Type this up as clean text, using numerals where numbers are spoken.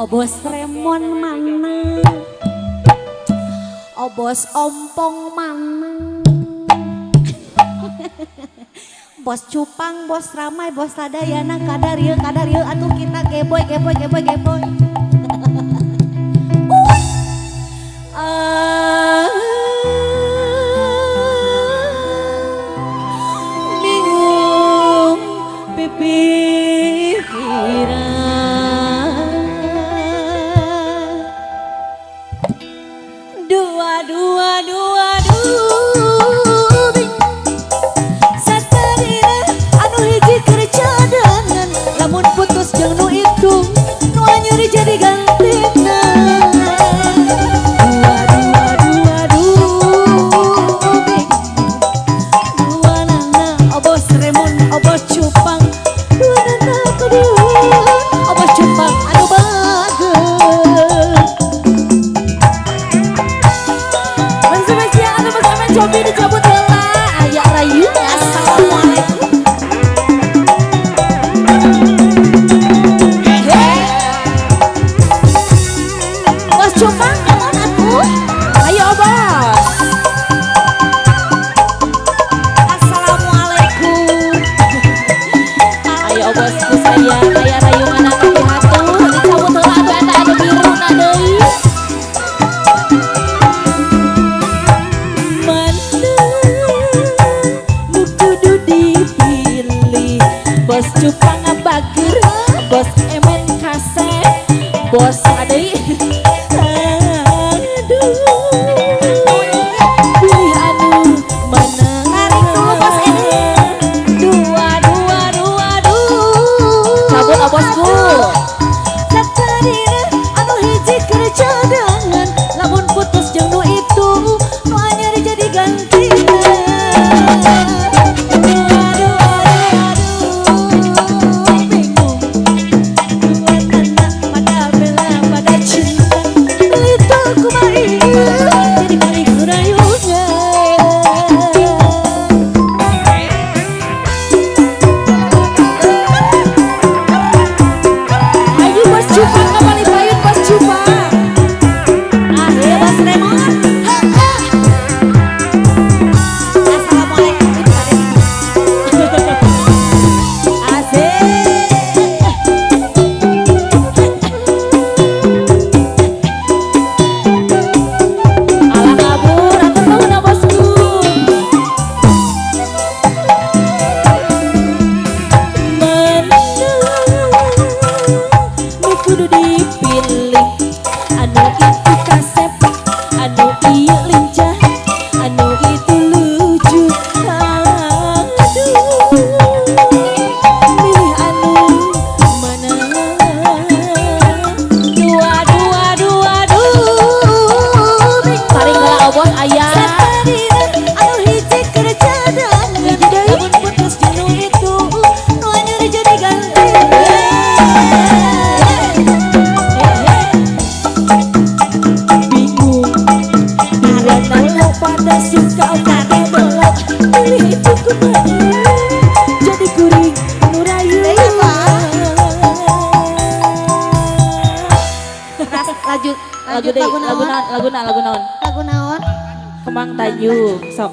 Bos Remon mana? Bos Ompong mana? Bos Cupang, Bos Ramai, Bos Sadayana, kadar yuk atuh kita geboy. Bingung pikiran dua satarina anu hiji kerja dengan lamun putus jeung nu itu nu anyeri jadi gantina dua nana Bos Remon Bos Cupang dua nana kedua Bos Cupang anu bagus Mensebesia anu bersama Cobi dicabut heula aya rayu assalamualaikum Bos Cupang naon atuh ayo Bos assalamualaikum ayo bosku saya aya rayungan anu dihatur dicabut heula atuh eta anu biruna deui Bos Cupang bager, Bos Emen kasep, Bos Adei. Aduh, pilih anu mana? Tarik dulu Bos Emen. Dua. Cabut bosku. Satarina anu hiji kerja dengan lamun putus jeung nu itu nu anyar jadi gantina. Kudu dipilih anu itu kasep anu ieu lincah anu itu lucu aduh milih anu mana paling gak bos ayah anu hiji kerja dan lamun putus jeung nu itu nu anyar jadi ganti pada suka pada bola pilih itu kembali jadi kuring nurayu lagu naon lagu naon Kemang Tanjung sok